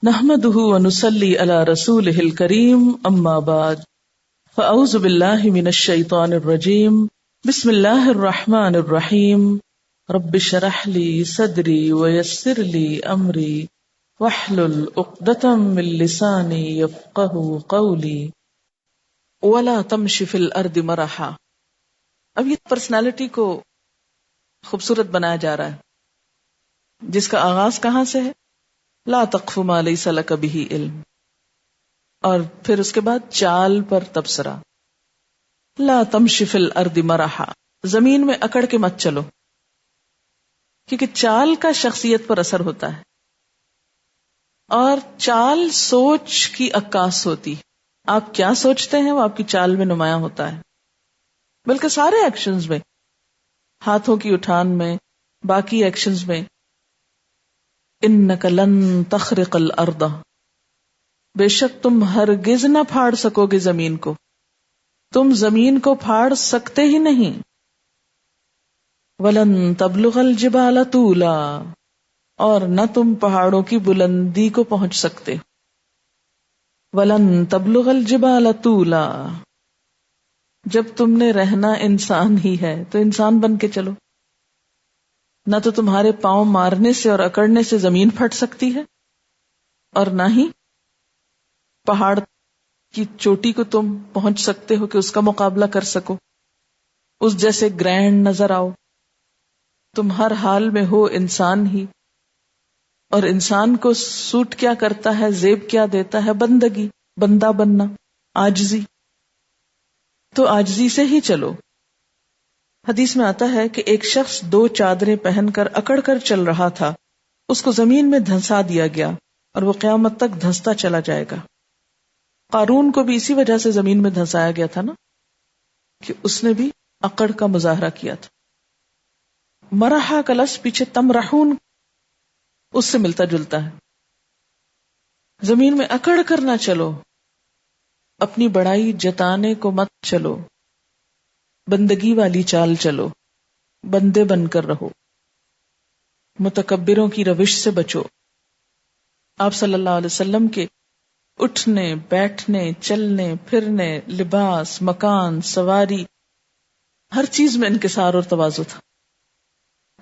نحمده ونصلي على رسوله الكريم اما بعد فاعوذ بالله من الشيطان الرجيم بسم الله الرحمن الرحيم رب اشرح لي صدري ويسر لي امري واحلل عقدة من لساني يفقهوا قولي ولا تمش في الارض مرحا. اب یہ پرسنالٹی کو خوبصورت بنایا جا رہا ہے جس کا آغاز کہاں سے ہے؟ لا تقف ما لیس لک بہ علم، اور پھر اس کے بعد چال پر تبصرہ، لا تمشی فی الارض مرحا، زمین میں اکڑ کے مت چلو، کیونکہ چال کا شخصیت پر اثر ہوتا ہے، اور چال سوچ کی عکاس ہوتی، آپ کیا سوچتے ہیں وہ آپ کی چال میں نمایاں ہوتا ہے، بلکہ سارے ایکشنز میں، ہاتھوں کی اٹھان میں، باقی ایکشنز میں. انک لن تخرق الارض، بے شک تم ہرگز نہ پھاڑ سکو گے زمین کو، تم زمین کو پھاڑ سکتے ہی نہیں. ولن تبلغ الجبال طولا، اور نہ تم پہاڑوں کی بلندی کو پہنچ سکتے. ولن تبلغ الجبال طولا، جب تم نے رہنا انسان ہی ہے تو انسان بن کے چلو، نہ تو تمہارے پاؤں مارنے سے اور اکڑنے سے زمین پھٹ سکتی ہے، اور نہ ہی پہاڑ کی چوٹی کو تم پہنچ سکتے ہو کہ اس کا مقابلہ کر سکو، اس جیسے گرینڈ نظر آؤ. تم ہر حال میں ہو انسان ہی، اور انسان کو سوٹ کیا کرتا ہے، زیب کیا دیتا ہے؟ بندگی، بندہ بننا، عاجزی. تو عاجزی سے ہی چلو. حدیث میں آتا ہے کہ ایک شخص 2 چادریں پہن کر اکڑ کر چل رہا تھا، اس کو زمین میں دھنسا دیا گیا اور وہ قیامت تک دھنستا چلا جائے گا. قارون کو بھی اسی وجہ سے زمین میں دھنسایا گیا تھا نا، کہ اس نے بھی اکڑ کا مظاہرہ کیا تھا. مرحا کا لفظ پیچھے تمرحون اس سے ملتا جلتا ہے. زمین میں اکڑ کر نہ چلو، اپنی بڑائی جتانے کو مت چلو، بندگی والی چال چلو، بندے بن کر رہو، متکبروں کی روش سے بچو. آپ صلی اللہ علیہ وسلم کے اٹھنے، بیٹھنے، چلنے پھرنے، لباس، مکان، سواری، ہر چیز میں انکسار اور تواضع تھا.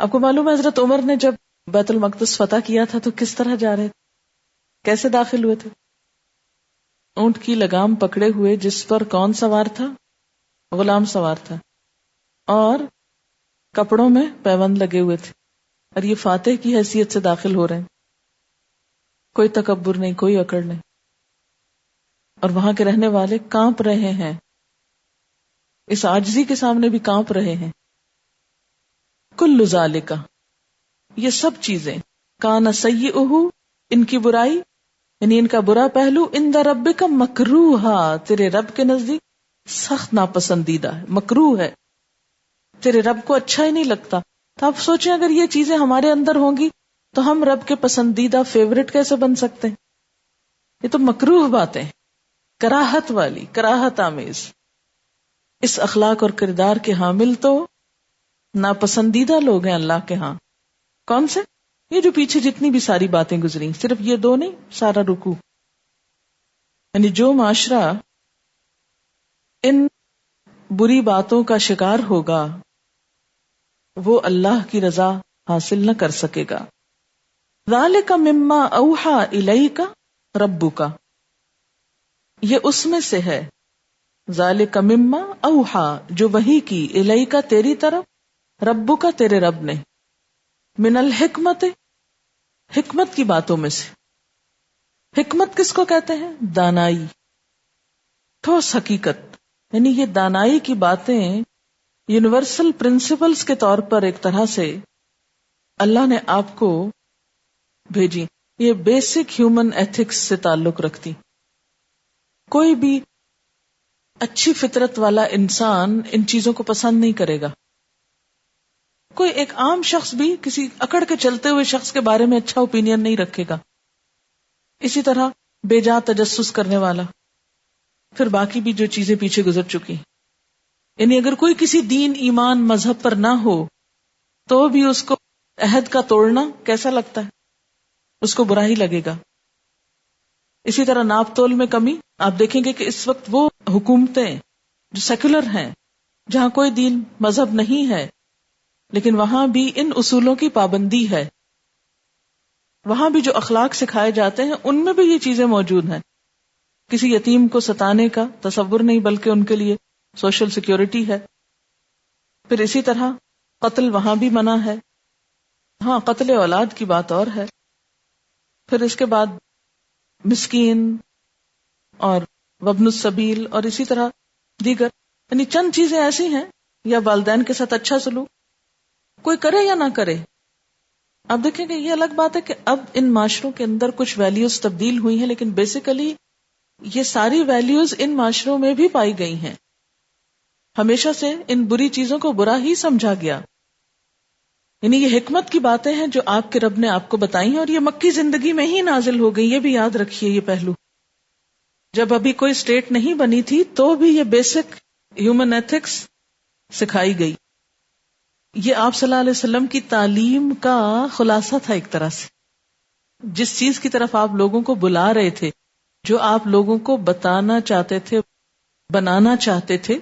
آپ کو معلوم ہے حضرت عمر نے جب بیت المقدس فتح کیا تھا تو کس طرح جا رہے تھے، کیسے داخل ہوئے تھے؟ اونٹ کی لگام پکڑے ہوئے، جس پر کون سوار تھا؟ غلام سوار تھا، اور کپڑوں میں پیوند لگے ہوئے تھے، اور یہ فاتح کی حیثیت سے داخل ہو رہے ہیں. کوئی تکبر نہیں، کوئی اکڑ نہیں، اور وہاں کے رہنے والے کانپ رہے ہیں، اس عاجزی کے سامنے بھی کانپ رہے ہیں. کل ذالک، یہ سب چیزیں، کان سیئہ، ان کی برائی یعنی ان کا برا پہلو، عند ربک مکروہا، تیرے رب کے نزدیک سخت ناپسندیدہ ہے، مکروہ ہے، تیرے رب کو اچھا ہی نہیں لگتا. تو آپ سوچیں اگر یہ چیزیں ہمارے اندر ہوں گی تو ہم رب کے پسندیدہ فیورٹ کیسے بن سکتے ہیں؟ یہ تو مکروہ باتیں، کراہت والی، کراہت آمیز. اس اخلاق اور کردار کے حامل تو ناپسندیدہ لوگ ہیں اللہ کے ہاں. کون سے؟ یہ جو پیچھے جتنی بھی ساری باتیں گزری، صرف یہ 2 نہیں، سارا رکوع. یعنی جو معاشرہ ان بری باتوں کا شکار ہوگا وہ اللہ کی رضا حاصل نہ کر سکے گا. ذالک مما اوحی الیک ربک، یہ اس میں سے ہے، ذالک مما اوحی، جو وحی کی، الیک تیری طرف، ربک تیرے رب نے، من الحکمت، حکمت کی باتوں میں سے. حکمت کس کو کہتے ہیں؟ دانائی، ٹھوس حقیقت. یعنی یہ دانائی کی باتیں یونیورسل پرنسپلز کے طور پر ایک طرح سے اللہ نے آپ کو بھیجی. یہ بیسک ہیومن ایتھکس سے تعلق رکھتی. کوئی بھی اچھی فطرت والا انسان ان چیزوں کو پسند نہیں کرے گا. کوئی ایک عام شخص بھی کسی اکڑ کے چلتے ہوئے شخص کے بارے میں اچھا اوپینین نہیں رکھے گا. اسی طرح بے جا تجسس کرنے والا، پھر باقی بھی جو چیزیں پیچھے گزر چکی. یعنی اگر کوئی کسی دین، ایمان، مذہب پر نہ ہو تو بھی اس کو عہد کا توڑنا کیسا لگتا ہے؟ اس کو برا ہی لگے گا. اسی طرح ناپ تول میں کمی. آپ دیکھیں گے کہ اس وقت وہ حکومتیں جو سیکولر ہیں، جہاں کوئی دین مذہب نہیں ہے، لیکن وہاں بھی ان اصولوں کی پابندی ہے. وہاں بھی جو اخلاق سکھائے جاتے ہیں ان میں بھی یہ چیزیں موجود ہیں. کسی یتیم کو ستانے کا تصور نہیں، بلکہ ان کے لیے سوشل سیکیورٹی ہے. پھر اسی طرح قتل وہاں بھی منع ہے. ہاں، قتل اولاد کی بات اور ہے. پھر اس کے بعد مسکین اور وابن السبیل اور اسی طرح دیگر، یعنی چند چیزیں ایسی ہیں. یا والدین کے ساتھ اچھا سلوک، کوئی کرے یا نہ کرے. اب دیکھیں کہ یہ الگ بات ہے کہ اب ان معاشروں کے اندر کچھ ویلیوز تبدیل ہوئی ہیں، لیکن بیسیکلی یہ ساری ویلیوز ان معاشروں میں بھی پائی گئی ہیں. ہمیشہ سے ان بری چیزوں کو برا ہی سمجھا گیا. یعنی یہ حکمت کی باتیں ہیں جو آپ کے رب نے آپ کو بتائی ہیں، اور یہ مکی زندگی میں ہی نازل ہو گئی. یہ بھی یاد رکھیے یہ پہلو. جب ابھی کوئی اسٹیٹ نہیں بنی تھی تو بھی یہ بیسک ہیومن ایتھکس سکھائی گئی. یہ آپ صلی اللہ علیہ وسلم کی تعلیم کا خلاصہ تھا ایک طرح سے. جس چیز کی طرف آپ لوگوں کو بلا رہے تھے، جو آپ لوگوں کو بتانا چاہتے تھے، بنانا چاہتے تھے،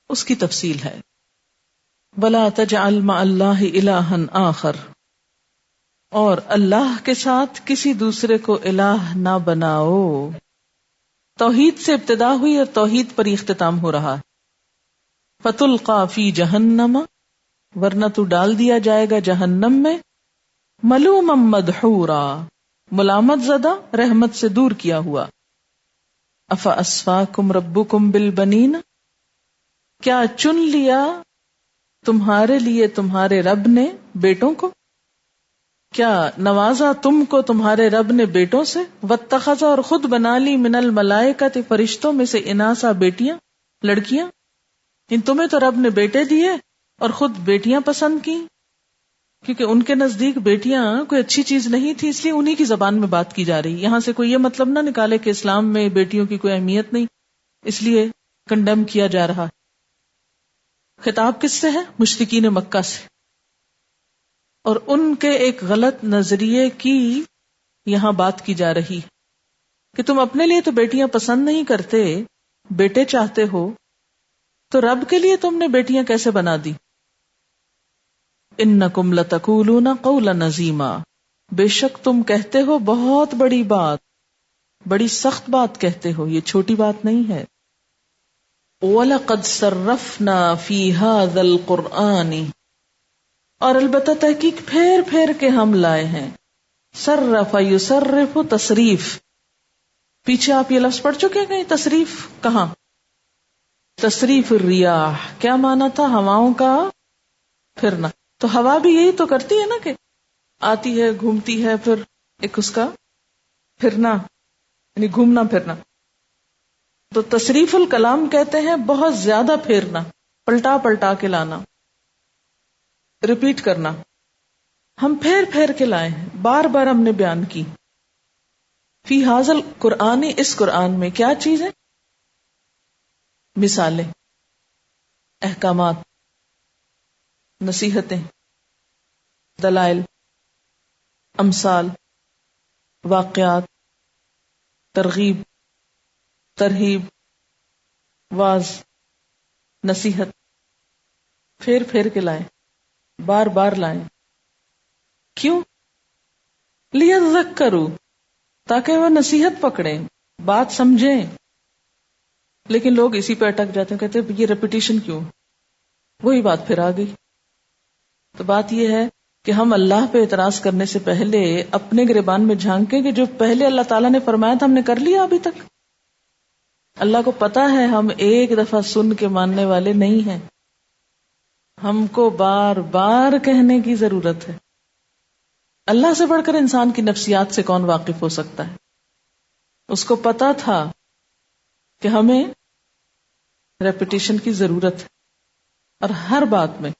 اس کی تفصیل ہے. وَلَا تَجْعَلْ مَعَ اللَّهِ إِلَٰهًا آخر، اور اللہ کے ساتھ کسی دوسرے کو الہ نہ بناؤ. توحید سے ابتدا ہوئی اور توحید پر اختتام ہو رہا ہے. فَتُلْقَىٰ فِي جَهَنَّمَ، ورنہ تو ڈال دیا جائے گا جہنم میں. ملومًا مدحورا، ملامت زدہ، رحمت سے دور کیا ہوا. افاصفاکم ربکم بالبنین، کیا چن لیا تمہارے لیے تمہارے رب نے بیٹوں کو؟ کیا نوازا تم کو تمہارے رب نے بیٹوں سے؟ واتخذ، اور خود بنا لی، من الملائکۃ، فرشتوں میں سے، اناسا، بیٹیاں، لڑکیاں. ان تمہیں تو رب نے بیٹے دیے اور خود بیٹیاں پسند کی، کیونکہ ان کے نزدیک بیٹیاں کوئی اچھی چیز نہیں تھی، اس لیے انہی کی زبان میں بات کی جا رہی. یہاں سے کوئی یہ مطلب نہ نکالے کہ اسلام میں بیٹیوں کی کوئی اہمیت نہیں، اس لیے کنڈیم کیا جا رہا. خطاب کس سے ہے؟ مشرکین مکہ سے، اور ان کے ایک غلط نظریے کی یہاں بات کی جا رہی کہ تم اپنے لیے تو بیٹیاں پسند نہیں کرتے، بیٹے چاہتے ہو، تو رب کے لیے تم نے بیٹیاں کیسے بنا دی؟ انکم لتقولون قولا عظیما، بے شک تم کہتے ہو بہت بڑی بات، بڑی سخت بات کہتے ہو، یہ چھوٹی بات نہیں ہے. وَلَقَدْ صَرَّفْنَا فِي هَذَا الْقُرْآنِ، اور البتہ تحقیق پھیر پھیر کے ہم لائے ہیں. صرف یصرف، تصریف. پیچھے آپ یہ لفظ پڑھ چکے ہیں کہیں تصریف؟ کہاں؟ تصریف الریاح، کیا مانا تھا؟ ہواؤں کا پھرنا. تو ہوا بھی یہی تو کرتی ہے نا، کہ آتی ہے، گھومتی ہے، پھر ایک اس کا پھرنا، یعنی گھومنا پھرنا. تو تصریف الکلام کہتے ہیں بہت زیادہ پھیرنا، پلٹا پلٹا کے لانا، ریپیٹ کرنا. ہم پھیر پھیر کے لائے ہیں، بار بار ہم نے بیان کی. فی ھذا القرآن، اس قرآن میں کیا چیز ہے؟ مثالیں، احکامات، نصیحتیں، دلائل، امثال، واقعات، ترغیب، ترہیب، واعظ، نصیحت. پھیر پھیر کے لائیں، بار بار لائیں. کیوں؟ لیذکروا، تاکہ وہ نصیحت پکڑیں، بات سمجھیں. لیکن لوگ اسی پہ اٹک جاتے ہیں، کہتے ہیں یہ ریپیٹیشن کیوں؟ وہی بات پھر آ گئی. تو بات یہ ہے کہ ہم اللہ پہ اعتراض کرنے سے پہلے اپنے گریبان میں جھانکیں کہ جو پہلے اللہ تعالیٰ نے فرمایا تھا ہم نے کر لیا ابھی تک؟ اللہ کو پتا ہے ہم ایک دفعہ سن کے ماننے والے نہیں ہیں، ہم کو بار بار کہنے کی ضرورت ہے. اللہ سے بڑھ کر انسان کی نفسیات سے کون واقف ہو سکتا ہے؟ اس کو پتا تھا کہ ہمیں ریپیٹیشن کی ضرورت ہے، اور ہر بات میں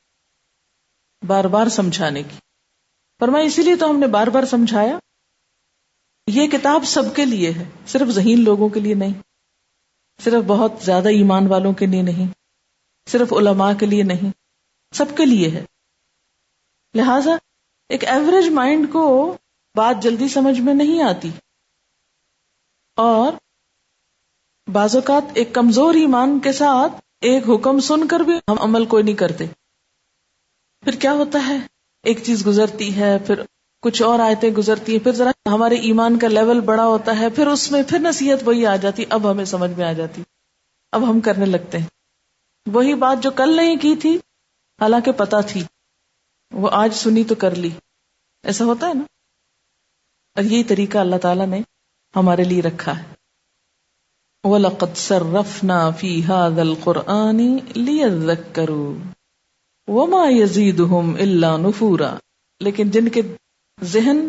بار بار سمجھانے کی. فرمایا اسی لیے تو ہم نے بار بار سمجھایا. یہ کتاب سب کے لیے ہے، صرف ذہین لوگوں کے لیے نہیں، صرف بہت زیادہ ایمان والوں کے لیے نہیں، صرف علماء کے لیے نہیں، سب کے لیے ہے. لہذا ایک ایوریج مائنڈ کو بات جلدی سمجھ میں نہیں آتی. اور بعض اوقات ایک کمزور ایمان کے ساتھ ایک حکم سن کر بھی ہم عمل کوئی نہیں کرتے. پھر کیا ہوتا ہے، ایک چیز گزرتی ہے، پھر کچھ اور آیتیں گزرتی ہیں، پھر ذرا ہمارے ایمان کا لیول بڑا ہوتا ہے، پھر اس میں پھر نصیحت وہی آ جاتی، اب ہمیں سمجھ میں آ جاتی، اب ہم کرنے لگتے ہیں وہی بات جو کل نہیں کی تھی حالانکہ پتہ تھی، وہ آج سنی تو کر لی. ایسا ہوتا ہے نا. اور یہی طریقہ اللہ تعالیٰ نے ہمارے لیے رکھا ہے. وَلَقَدْ صَرَّفْنَا فِي هَذَا الْقُرْآنِ لِيَذَّكَّرُوا وَمَا يَزِيدُهُمْ إِلَّا نُفُورًا. لیکن جن کے ذہن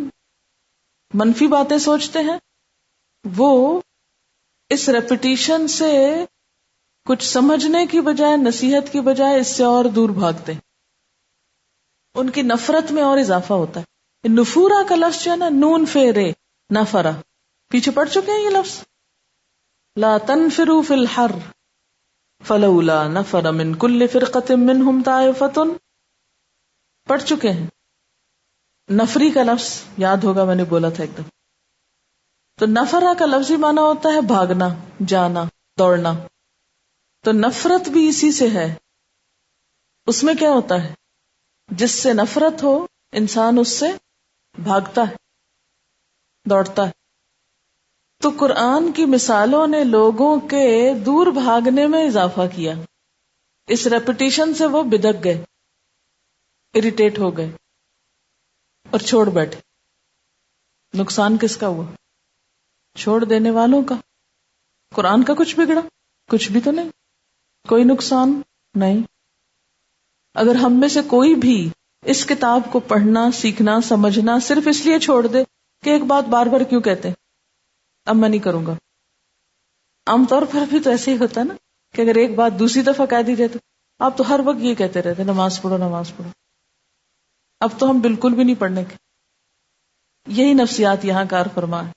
منفی باتیں سوچتے ہیں وہ اس ریپیٹیشن سے کچھ سمجھنے کی بجائے، نصیحت کی بجائے اس سے اور دور بھاگتے ہیں. ان کی نفرت میں اور اضافہ ہوتا ہے. نفورا کا لفظ جو ہے نا، نون فیرے نفرا، پیچھے پڑھ چکے ہیں یہ لفظ. لا تنفروا فی الحر فلولا نفر من کل فرقۃ منہم طائفۃ، پڑھ چکے ہیں. نفری کا لفظ یاد ہوگا، میں نے بولا تھا ایک دم. تو نفرا کا لفظی معنی ہوتا ہے بھاگنا، جانا، دوڑنا. تو نفرت بھی اسی سے ہے. اس میں کیا ہوتا ہے، جس سے نفرت ہو انسان اس سے بھاگتا ہے، دوڑتا ہے. تو قرآن کی مثالوں نے لوگوں کے دور بھاگنے میں اضافہ کیا. اس ریپیٹیشن سے وہ بدک گئے، اریٹیٹ ہو گئے اور چھوڑ بیٹھے. نقصان کس کا ہوا؟ چھوڑ دینے والوں کا. قرآن کا کچھ بگڑا؟ کچھ بھی تو نہیں، کوئی نقصان نہیں. اگر ہم میں سے کوئی بھی اس کتاب کو پڑھنا، سیکھنا، سمجھنا صرف اس لیے چھوڑ دے کہ ایک بات بار بار کیوں کہتے ہیں، اب میں نہیں کروں گا. عام طور پر بھی تو ایسے ہی ہوتا ہے نا کہ اگر ایک بات دوسری دفعہ کہہ دی جائے تو آپ تو ہر وقت یہ کہتے رہتے نماز پڑھو نماز پڑھو. اب تو ہم بالکل بھی نہیں پڑھنے کے. یہی نفسیات یہاں کار فرما ہے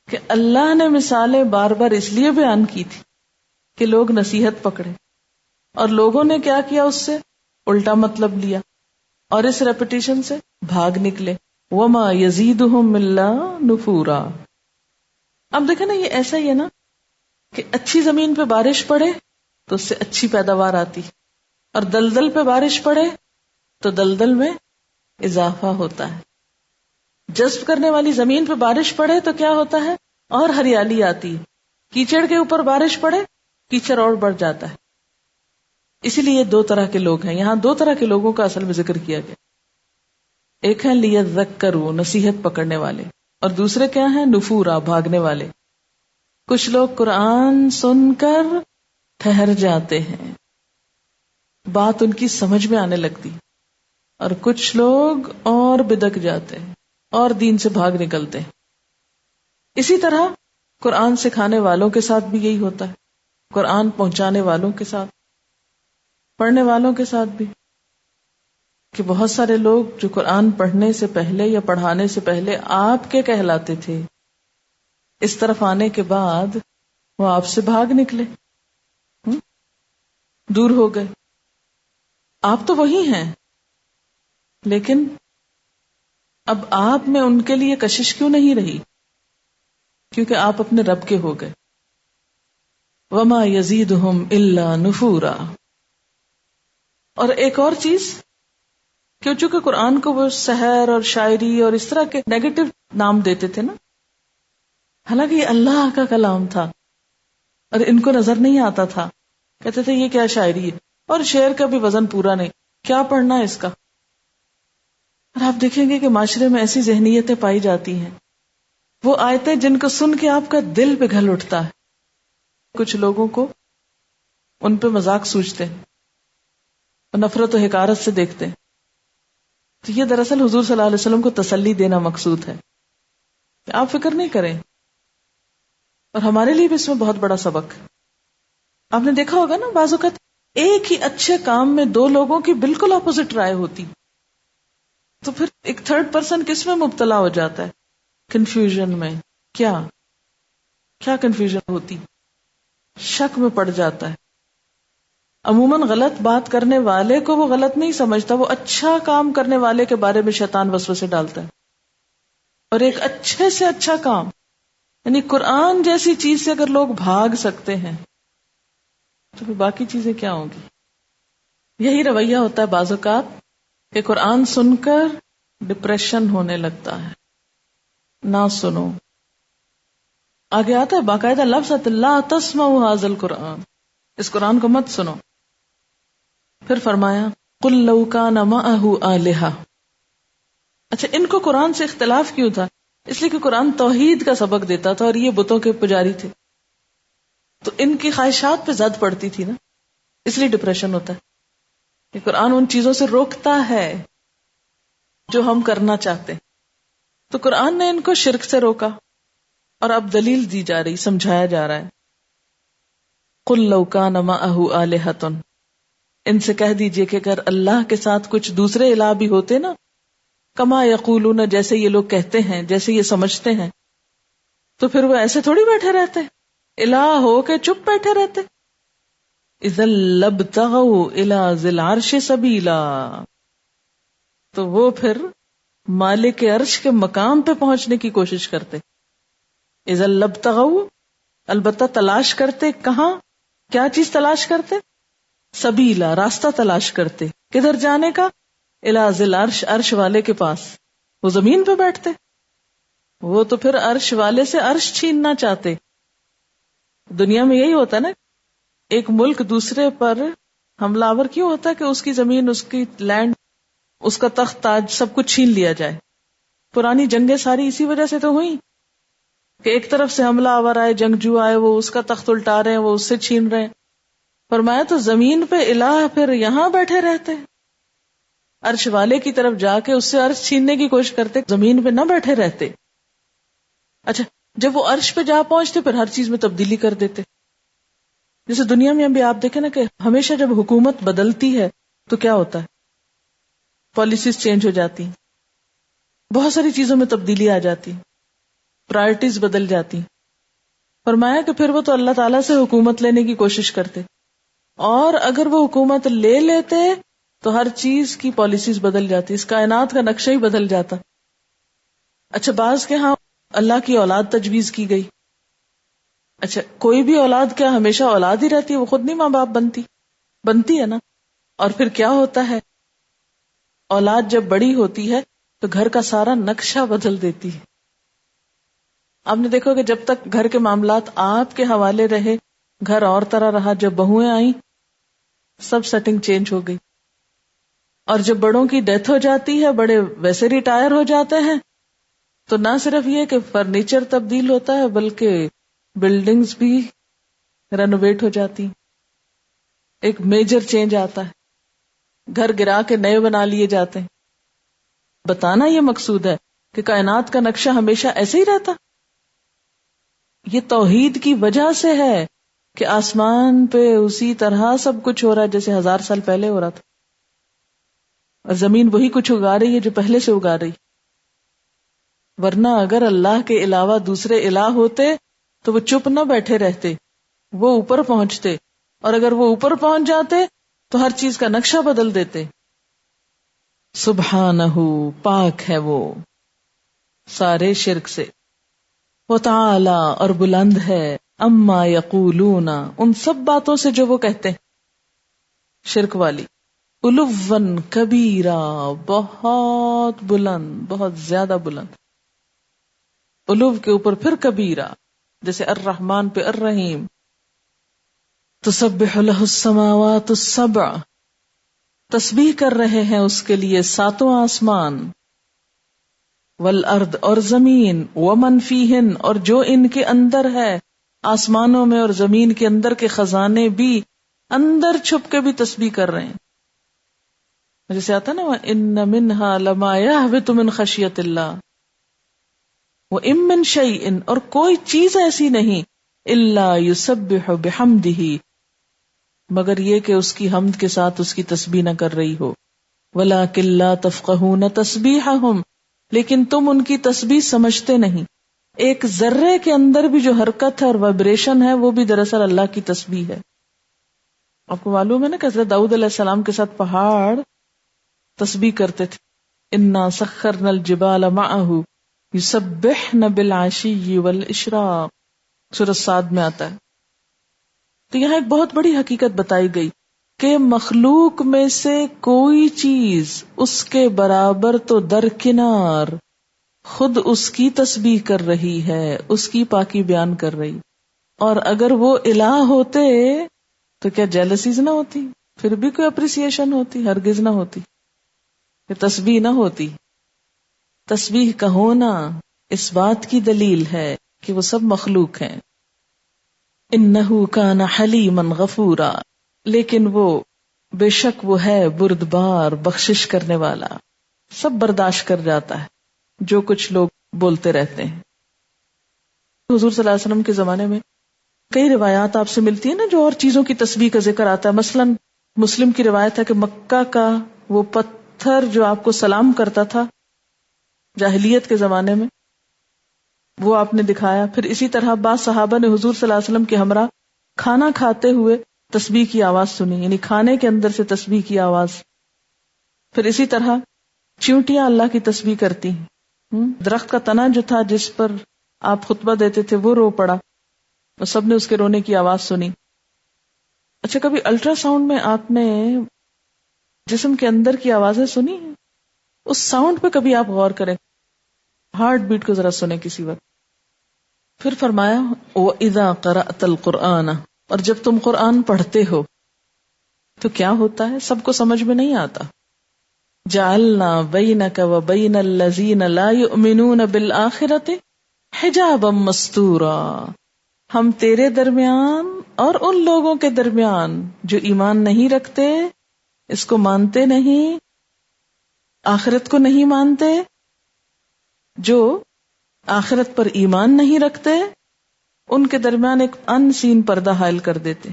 کہ اللہ نے مثالیں بار بار اس لیے بیان کی تھی کہ لوگ نصیحت پکڑے، اور لوگوں نے کیا کیا، اس سے الٹا مطلب لیا اور اس ریپیٹیشن سے بھاگ نکلے. وما یزیدہم الا نفورا. اب دیکھیں نا، یہ ایسا ہی ہے نا کہ اچھی زمین پہ بارش پڑے تو اس سے اچھی پیداوار آتی، اور دلدل پہ بارش پڑے تو دلدل میں اضافہ ہوتا ہے. جذب کرنے والی زمین پہ بارش پڑے تو کیا ہوتا ہے، اور ہریالی آتی ہے. کیچڑ کے اوپر بارش پڑے، کیچڑ اور بڑھ جاتا ہے. اسی لیے دو طرح کے لوگ ہیں یہاں، دو طرح کے لوگوں کا اصل میں ذکر کیا گیا. ایک ہے لیذکروا، نصیحت پکڑنے والے، اور دوسرے کیا ہیں، نفورا، بھاگنے والے. کچھ لوگ قرآن سن کر ٹھہر جاتے ہیں، بات ان کی سمجھ میں آنے لگتی، اور کچھ لوگ اور بدک جاتے ہیں اور دین سے بھاگ نکلتے ہیں. اسی طرح قرآن سکھانے والوں کے ساتھ بھی یہی ہوتا ہے، قرآن پہنچانے والوں کے ساتھ، پڑھنے والوں کے ساتھ بھی. کہ بہت سارے لوگ جو قرآن پڑھنے سے پہلے یا پڑھانے سے پہلے آپ کے کہلاتے تھے، اس طرف آنے کے بعد وہ آپ سے بھاگ نکلے، دور ہو گئے. آپ تو وہی ہیں، لیکن اب آپ میں ان کے لیے کشش کیوں نہیں رہی؟ کیونکہ آپ اپنے رب کے ہو گئے. وما یزیدہم الا نفورا. اور ایک اور چیز، کہ چونکہ قرآن کو وہ سحر اور شاعری اور اس طرح کے نیگیٹو نام دیتے تھے نا، حالانکہ یہ اللہ کا کلام تھا اور ان کو نظر نہیں آتا تھا. کہتے تھے یہ کیا شاعری ہے، اور شعر کا بھی وزن پورا نہیں، کیا پڑھنا ہے اس کا. اور آپ دیکھیں گے کہ معاشرے میں ایسی ذہنیتیں پائی جاتی ہیں، وہ آیتیں جن کو سن کے آپ کا دل پگھل اٹھتا ہے. کچھ لوگوں کو ان پہ مذاق سوچتے ہیں اور نفرت و حقارت سے دیکھتے ہیں. تو یہ دراصل حضور صلی اللہ علیہ وسلم کو تسلی دینا مقصود ہے کہ آپ فکر نہیں کریں. اور ہمارے لیے بھی اس میں بہت بڑا سبق ہے. آپ نے دیکھا ہوگا نا، بعض اوقات ایک ہی اچھے کام میں دو لوگوں کی بالکل اپوزٹ رائے ہوتی، تو پھر ایک تھرڈ پرسن کس میں مبتلا ہو جاتا ہے، کنفیوژن میں. کیا کنفیوژن ہوتی، شک میں پڑ جاتا ہے. عموماً غلط بات کرنے والے کو وہ غلط نہیں سمجھتا، وہ اچھا کام کرنے والے کے بارے میں شیطان وسوسے ڈالتا ہے. اور ایک اچھے سے اچھا کام یعنی قرآن جیسی چیز سے اگر لوگ بھاگ سکتے ہیں تو پھر باقی چیزیں کیا ہوں گی. یہی رویہ ہوتا ہے بعض اوقات کہ قرآن سن کر ڈپریشن ہونے لگتا ہے. نہ سنو. آگے آتا ہے باقاعدہ لفظ لا تسمعوا ھذا القرآن، اس قرآن کو مت سنو. پھر فرمایا قل لو کان معہ آلہہ. اچھا ان کو قرآن سے اختلاف کیوں تھا؟ اس لیے کہ قرآن توحید کا سبق دیتا تھا اور یہ بتوں کے پجاری تھے، تو ان کی خواہشات پہ زد پڑتی تھی نا، اس لیے ڈپریشن ہوتا ہے. کہ قرآن ان چیزوں سے روکتا ہے جو ہم کرنا چاہتے ہیں. تو قرآن نے ان کو شرک سے روکا اور اب دلیل دی جا رہی، سمجھایا جا رہا ہے. قل لو کان معہ آلہۃ، ان سے کہہ دیجئے کہ اگر اللہ کے ساتھ کچھ دوسرے الہ بھی ہوتے نا، کما یقولون، جیسے یہ لوگ کہتے ہیں، جیسے یہ سمجھتے ہیں، تو پھر وہ ایسے تھوڑی بیٹھے رہتے، الہ ہو کے چپ بیٹھے رہتے. اذا لابتغوا الی ذی العرش سبیلا، تو وہ پھر مالک عرش کے مقام پہ پہنچنے کی کوشش کرتے. اذا لابتغوا، البتہ تلاش کرتے. کہاں؟ کیا چیز تلاش کرتے؟ سبیلا، راستہ تلاش کرتے. کدھر جانے کا؟ الی ذی العرش، عرش والے کے پاس. وہ زمین پہ بیٹھتے، وہ تو پھر عرش والے سے عرش چھیننا چاہتے. دنیا میں یہی ہوتا ہے نا، ایک ملک دوسرے پر حملہ آور کیوں ہوتا ہے؟ کہ اس کی زمین، اس کی لینڈ، اس کا تخت تاج سب کچھ چھین لیا جائے. پرانی جنگیں ساری اسی وجہ سے تو ہوئی کہ ایک طرف سے حملہ آور آئے، جنگجو آئے، وہ اس کا تخت الٹا رہے ہیں، وہ اس سے چھین رہے ہیں. فرمایا تو زمین پہ الہ پھر یہاں بیٹھے رہتے، عرش والے کی طرف جا کے اس سے عرش چھیننے کی کوشش کرتے، زمین پہ نہ بیٹھے رہتے. اچھا جب وہ عرش پہ جا پہنچتے پھر ہر چیز میں تبدیلی کر دیتے. جیسے دنیا میں ابھی آپ دیکھیں نا کہ ہمیشہ جب حکومت بدلتی ہے تو کیا ہوتا ہے؟ پالیسیز چینج ہو جاتی، بہت ساری چیزوں میں تبدیلی آ جاتی، پرائرٹیز بدل جاتی. فرمایا کہ پھر وہ تو اللہ تعالیٰ سے حکومت لینے کی کوشش کرتے، اور اگر وہ حکومت لے لیتے تو ہر چیز کی پالیسیز بدل جاتی، اس کائنات کا نقشہ ہی بدل جاتا. اچھا بعض کے ہاں اللہ کی اولاد تجویز کی گئی. اچھا کوئی بھی اولاد کیا ہمیشہ اولاد ہی رہتی ہے؟ وہ خود نہیں ماں باپ بنتی ہے نا. اور پھر کیا ہوتا ہے؟ اولاد جب بڑی ہوتی ہے تو گھر کا سارا نقشہ بدل دیتی ہے. آپ نے دیکھو کہ جب تک گھر کے معاملات آپ کے حوالے رہے، گھر اور طرح رہا. جب بہویں آئیں سب سیٹنگ چینج ہو گئی. اور جب بڑوں کی ڈیتھ ہو جاتی ہے، بڑے ویسے ریٹائر ہو جاتے ہیں، تو نہ صرف یہ کہ فرنیچر تبدیل ہوتا ہے بلکہ بلڈنگز بھی رینوویٹ ہو جاتی. ایک میجر چینج آتا ہے، گھر گرا کے نئے بنا لیے جاتے ہیں. بتانا یہ مقصود ہے کہ کائنات کا نقشہ ہمیشہ ایسے ہی رہتا. یہ توحید کی وجہ سے ہے کہ آسمان پہ اسی طرح سب کچھ ہو رہا ہے جیسے 1000 سال پہلے ہو رہا تھا، اور زمین وہی کچھ اگا رہی ہے جو پہلے سے اگا رہی. ورنہ اگر اللہ کے علاوہ دوسرے الہ ہوتے تو وہ چپ نہ بیٹھے رہتے، وہ اوپر پہنچتے، اور اگر وہ اوپر پہنچ جاتے تو ہر چیز کا نقشہ بدل دیتے. سبحانہ، پاک ہے وہ سارے شرک سے. وتعالی، اور بلند ہے، اما یقولون، ان سب باتوں سے جو وہ کہتے ہیں شرک والی. علوا کبیرا، بہت بلند، بہت زیادہ بلند. علو کے اوپر پھر کبیرہ، جیسے الرحمن پہ الرحیم. تسبح لہ السماوات السبع، تسبیح کر رہے ہیں اس کے لیے 7 آسمان. والارض، اور زمین. ومن فیہن، اور جو ان کے اندر ہے، آسمانوں میں اور زمین کے اندر کے خزانے بھی اندر چھپ کے بھی تسبیح کر رہے ہیں. جیسے آتا نا وَإِنَّ مِنْهَا لَمَا يَهْبِطُ مِنْ خَشْيَةِ اللَّهِ وَإِن مِّن شَيْءٍ، اور کوئی چیز ایسی نہیں إِلَّا يُسَبِّحُ بِحَمْدِهِ، مگر یہ کہ اس کی حمد کے ساتھ اس کی تسبیح نہ کر رہی ہو. وَلَٰكِن لَّا تَفْقَهُونَ تَسْبِيحَهُمْ، لیکن تم ان کی تسبیح سمجھتے نہیں. ایک ذرے کے اندر بھی جو حرکت ہے اور وائبریشن ہے وہ بھی دراصل اللہ کی تسبیح ہے. آپ کو معلوم ہے نا کہ حضرت داؤد علیہ السلام کے ساتھ پہاڑ تسبیح کرتے تھے. اِنَّا سَخَّرْنَا الْجِبَالَ مَعَهُ یسبحن بالعشی والاشراق، سورۃ صاد میں آتا ہے. تو یہاں ایک بہت بڑی حقیقت بتائی گئی کہ مخلوق میں سے کوئی چیز اس کے برابر تو درکنار خود اس کی تسبیح کر رہی ہے، اس کی پاکی بیان کر رہی. اور اگر وہ الہ ہوتے تو کیا جیلسیز نہ ہوتی؟ پھر بھی کوئی اپریسیشن ہوتی؟ ہرگز نہ ہوتی. کہ تسبیح نہ ہوتی. تسبیح کا ہونا اس بات کی دلیل ہے کہ وہ سب مخلوق ہیں. انہ کان حلیما غفورا، لیکن وہ بے شک وہ ہے بردبار، بخشش کرنے والا، سب برداشت کر جاتا ہے جو کچھ لوگ بولتے رہتے ہیں. حضور صلی اللہ علیہ وسلم کے زمانے میں کئی روایات آپ سے ملتی ہیں نا جو اور چیزوں کی تسبیح کا ذکر آتا ہے. مثلا مسلم کی روایت ہے کہ مکہ کا وہ پتھر جو آپ کو سلام کرتا تھا جاہلیت کے زمانے میں، وہ آپ نے دکھایا. پھر اسی طرح بعض صحابہ نے حضور صلی اللہ علیہ وسلم کے ہمراہ کھانا کھاتے ہوئے تسبیح کی آواز سنی، یعنی کھانے کے اندر سے تسبیح کی آواز. پھر اسی طرح چیونٹیاں اللہ کی تسبیح کرتی ہیں. درخت کا تنا جو تھا جس پر آپ خطبہ دیتے تھے وہ رو پڑا، اور سب نے اس کے رونے کی آواز سنی. اچھا، کبھی الٹرا ساؤنڈ میں آپ نے جسم کے اندر کی آوازیں سنی ہیں؟ اس ساؤنڈ پہ کبھی آپ غور کریں، ہارٹ بیٹ کو ذرا سنیں کسی وقت. پھر فرمایا وَإِذَا قَرَأْتَ الْقُرْآنَ، اور جب تم قرآن پڑھتے ہو تو کیا ہوتا ہے؟ سب کو سمجھ میں نہیں آتا. جَعَلْنَا بَيْنَكَ وَبَيْنَ الَّذِينَ لَا يُؤْمِنُونَ بِالْآخِرَةِ حِجَابًا مَسْتُورًا، ہم تیرے درمیان اور ان لوگوں کے درمیان جو ایمان نہیں رکھتے، اس کو مانتے نہیں، آخرت کو نہیں مانتے، جو آخرت پر ایمان نہیں رکھتے، ان کے درمیان ایک ان سین پردہ حائل کر دیتے.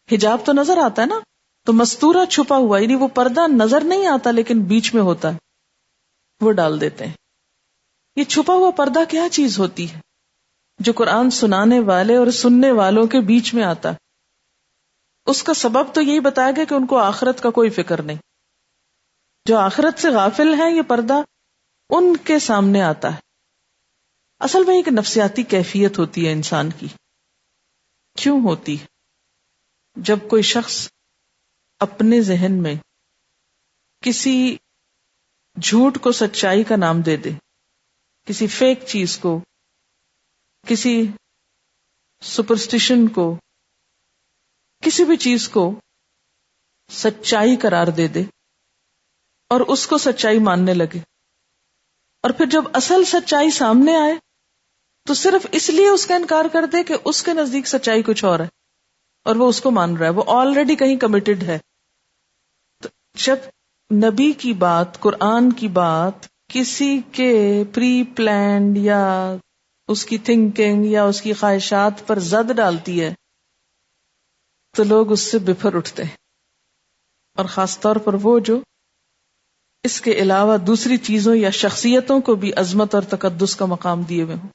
حجاب تو نظر آتا ہے نا، تو مستورہ چھپا ہوا، یعنی وہ پردہ نظر نہیں آتا لیکن بیچ میں ہوتا ہے، وہ ڈال دیتے ہیں. یہ چھپا ہوا پردہ کیا چیز ہوتی ہے جو قرآن سنانے والے اور سننے والوں کے بیچ میں آتا ہے؟ اس کا سبب تو یہی بتایا گیا کہ ان کو آخرت کا کوئی فکر نہیں. جو آخرت سے غافل ہیں یہ پردہ ان کے سامنے آتا ہے. اصل میں ایک نفسیاتی کیفیت ہوتی ہے انسان کی. کیوں ہوتی؟ جب کوئی شخص اپنے ذہن میں کسی جھوٹ کو سچائی کا نام دے دے، کسی فیک چیز کو، کسی سپرسٹیشن کو، کسی بھی چیز کو سچائی قرار دے دے اور اس کو سچائی ماننے لگے، اور پھر جب اصل سچائی سامنے آئے تو صرف اس لیے اس کا انکار کر دے کہ اس کے نزدیک سچائی کچھ اور ہے اور وہ اس کو مان رہا ہے، وہ آلریڈی کہیں کمیٹڈ ہے. تو جب نبی کی بات، قرآن کی بات کسی کے پری پلانڈ یا اس کی تھنکنگ یا اس کی خواہشات پر زد ڈالتی ہے تو لوگ اس سے بفر اٹھتے ہیں، اور خاص طور پر وہ جو اس کے علاوہ دوسری چیزوں یا شخصیتوں کو بھی عظمت اور تقدس کا مقام دیے ہوئے ہوں.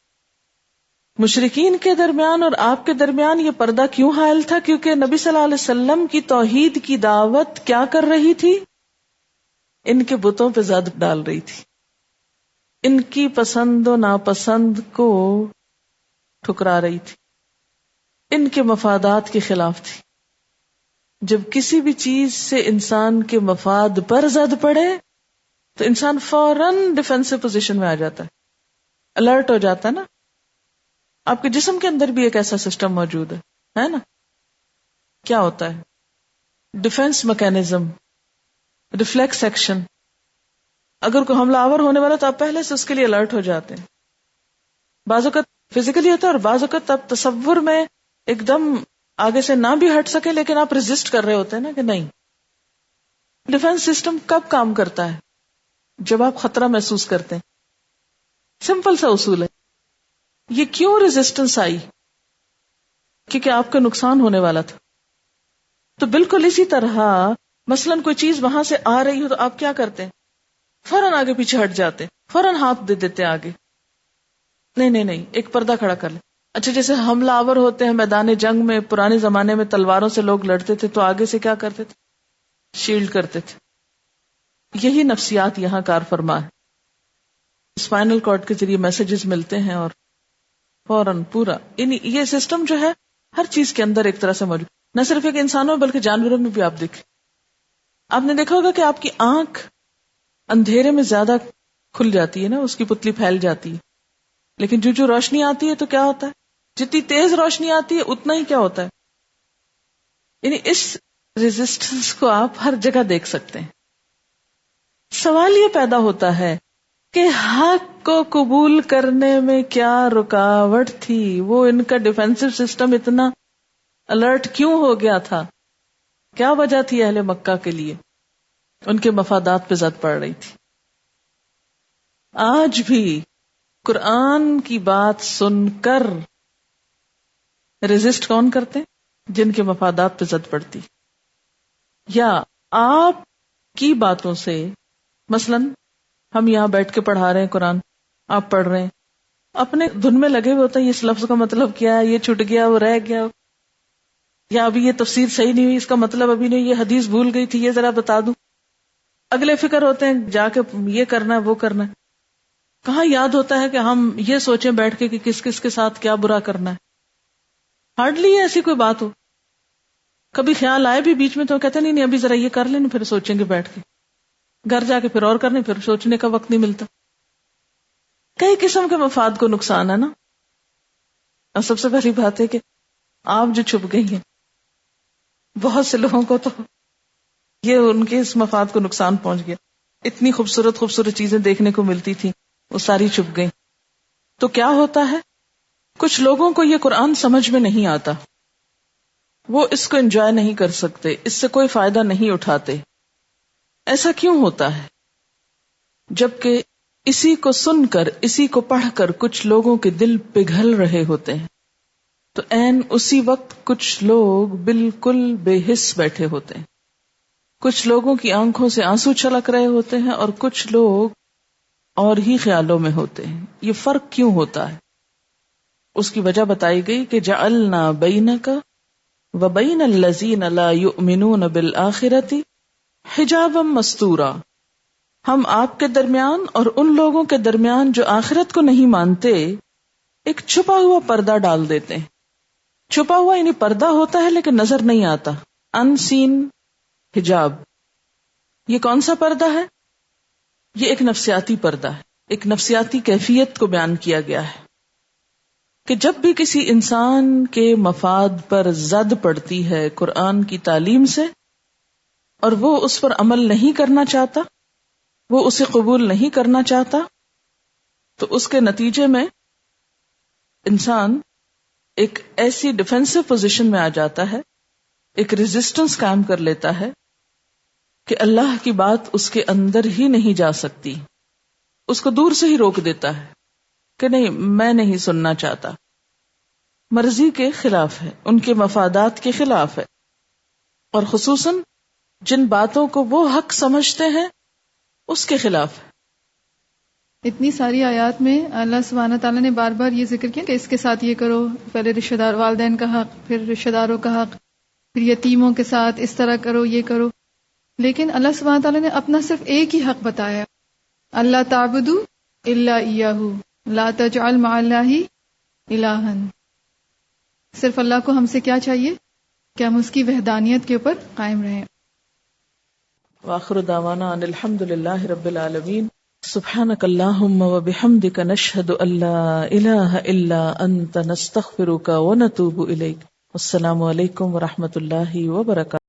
مشرکین کے درمیان اور آپ کے درمیان یہ پردہ کیوں حائل تھا؟ کیونکہ نبی صلی اللہ علیہ وسلم کی توحید کی دعوت کیا کر رہی تھی؟ ان کے بتوں پہ زد ڈال رہی تھی، ان کی پسند و ناپسند کو ٹھکرا رہی تھی، ان کے مفادات کے خلاف تھی. جب کسی بھی چیز سے انسان کے مفاد پر زد پڑے تو انسان فوراً ڈیفینسو پوزیشن میں آ جاتا ہے، الرٹ ہو جاتا ہے نا. آپ کے جسم کے اندر بھی ایک ایسا سسٹم موجود ہے نا. کیا ہوتا ہے؟ Defence mechanism, reflex action. اگر کوئی حملہ آور ہونے والا تو آپ پہلے سے اس کے لیے الرٹ ہو جاتے ہیں. بعض اوقات فزیکلی ہوتا ہے اور بعض اوقات آپ تصور میں ایک دم آگے سے نہ بھی ہٹ سکے لیکن آپ ریزسٹ کر رہے ہوتے ہیں نا کہ نہیں. ڈیفینس سسٹم کب کام کرتا ہے؟ جب آپ خطرہ محسوس کرتے ہیں. سمپل سا اصول ہے. یہ کیوں ریزسٹنس آئی؟ کیونکہ آپ کا نقصان ہونے والا تھا. تو بالکل اسی طرح مثلاً کوئی چیز وہاں سے آ رہی ہو تو آپ کیا کرتے ہیں؟ فوراً آگے پیچھے ہٹ جاتے، فوراً ہاتھ دے دیتے آگے. نہیں، ایک پردہ کھڑا کر لیں. اچھا، جیسے حملہ آور ہوتے ہیں میدان جنگ میں، پرانے زمانے میں تلواروں سے لوگ لڑتے تھے تو آگے سے کیا کرتے تھے؟ شیلڈ کرتے تھے. یہی نفسیات یہاں کار فرما ہے. اسپائنل کارڈ کے ذریعے میسیجز ملتے ہیں اور فوراً پورا یہ سسٹم جو ہے ہر چیز کے اندر ایک طرح سے موجود، نہ صرف ایک انسانوں بلکہ جانوروں میں بھی. آپ دیکھیں، آپ نے دیکھا ہوگا کہ آپ کی آنکھ اندھیرے میں زیادہ کھل جاتی ہے نا، اس کی پتلی پھیل جاتی ہے، لیکن جو روشنی آتی ہے تو کیا ہوتا ہے، جتنی تیز روشنی آتی ہے اتنا ہی کیا ہوتا ہے، یعنی اس ریزسٹنس کو آپ ہر جگہ دیکھ سکتے ہیں. سوال یہ پیدا ہوتا ہے کہ حق کو قبول کرنے میں کیا رکاوٹ تھی؟ وہ ان کا ڈیفینسو سسٹم اتنا الرٹ کیوں ہو گیا تھا؟ کیا وجہ تھی اہل مکہ کے لیے؟ ان کے مفادات پہ زد پڑ رہی تھی. آج بھی قرآن کی بات سن کر ریزسٹ کون کرتے ہیں؟ جن کے مفادات پہ زد پڑتی. یا آپ کی باتوں سے، مثلا ہم یہاں بیٹھ کے پڑھا رہے ہیں قرآن، آپ پڑھ رہے ہیں، اپنے دھن میں لگے ہوئے ہوتے ہیں، اس لفظ کا مطلب کیا ہے، یہ چھٹ گیا، وہ رہ گیا، یا ابھی یہ تفسیر صحیح نہیں ہوئی، اس کا مطلب ابھی نہیں، یہ حدیث بھول گئی تھی، یہ ذرا بتا دوں. اگلے فکر ہوتے ہیں جا کے یہ کرنا ہے وہ کرنا ہے. کہاں یاد ہوتا ہے کہ ہم یہ سوچیں بیٹھ کے کہ کس کس کے ساتھ کیا برا کرنا ہے. ہارڈلی ایسی کوئی بات ہو. کبھی خیال آئے بھی بیچ میں تو کہتے نہیں ابھی ذرا یہ کر لیں، پھر سوچیں گے بیٹھ کے. گھر جا کے پھر اور کرنے، پھر سوچنے کا وقت نہیں ملتا. کئی قسم کے مفاد کو نقصان ہے نا. اور سب سے پہلی بات ہے کہ آپ جو چھپ گئی ہیں، بہت سے لوگوں کو تو یہ ان کے اس مفاد کو نقصان پہنچ گیا. اتنی خوبصورت خوبصورت چیزیں دیکھنے کو ملتی تھی، وہ ساری چھپ گئی. تو کیا ہوتا ہے، کچھ لوگوں کو یہ قرآن سمجھ میں نہیں آتا، وہ اس کو انجوائے نہیں کر سکتے، اس سے کوئی فائدہ نہیں اٹھاتے. ایسا کیوں ہوتا ہے؟ جبکہ اسی کو سن کر، اسی کو پڑھ کر کچھ لوگوں کے دل پگھل رہے ہوتے ہیں، تو عین اسی وقت کچھ لوگ بالکل بے حس بیٹھے ہوتے ہیں. کچھ لوگوں کی آنکھوں سے آنسو چھلک رہے ہوتے ہیں اور کچھ لوگ اور ہی خیالوں میں ہوتے ہیں. یہ فرق کیوں ہوتا ہے؟ اس کی وجہ بتائی گئی کہ جعلنا بینک وبین الذین لا یؤمنون بالآخرۃ حجابا مستورا. ہم آپ کے درمیان اور ان لوگوں کے درمیان جو آخرت کو نہیں مانتے ایک چھپا ہوا پردہ ڈال دیتے ہیں. چھپا ہوا یعنی پردہ ہوتا ہے لیکن نظر نہیں آتا، ان سین حجاب. یہ کون سا پردہ ہے؟ یہ ایک نفسیاتی پردہ ہے. ایک نفسیاتی کیفیت کو بیان کیا گیا ہے کہ جب بھی کسی انسان کے مفاد پر زد پڑتی ہے قرآن کی تعلیم سے اور وہ اس پر عمل نہیں کرنا چاہتا، وہ اسے قبول نہیں کرنا چاہتا، تو اس کے نتیجے میں انسان ایک ایسی ڈیفینسو پوزیشن میں آ جاتا ہے، ایک ریزسٹنس قائم کر لیتا ہے کہ اللہ کی بات اس کے اندر ہی نہیں جا سکتی. اس کو دور سے ہی روک دیتا ہے کہ نہیں، میں نہیں سننا چاہتا. مرضی کے خلاف ہے، ان کے مفادات کے خلاف ہے، اور خصوصاً جن باتوں کو وہ حق سمجھتے ہیں اس کے خلاف ہے. اتنی ساری آیات میں اللہ سبحانہ تعالیٰ نے بار بار یہ ذکر کیا کہ اس کے ساتھ یہ کرو، پہلے رشتہ دار والدین کا حق، پھر رشتہ داروں کا حق، پھر یتیموں کے ساتھ اس طرح کرو، یہ کرو. لیکن اللہ سبحانہ تعالیٰ نے اپنا صرف ایک ہی حق بتایا، اللہ تعبدوا الا ایاہ لا تجعل مع اللہ الہا. صرف اللہ کو ہم سے کیا چاہیے کہ ہم اس کی وحدانیت کے اوپر قائم رہیں. وآخر دعوانا ان الحمد للہ رب العالمین. سبحانک اللہم وبحمدک نشہد ان لا الہ الا انت نستغفرک ونتوب الیک. السلام علیکم ورحمۃ اللہ وبرکاتہ.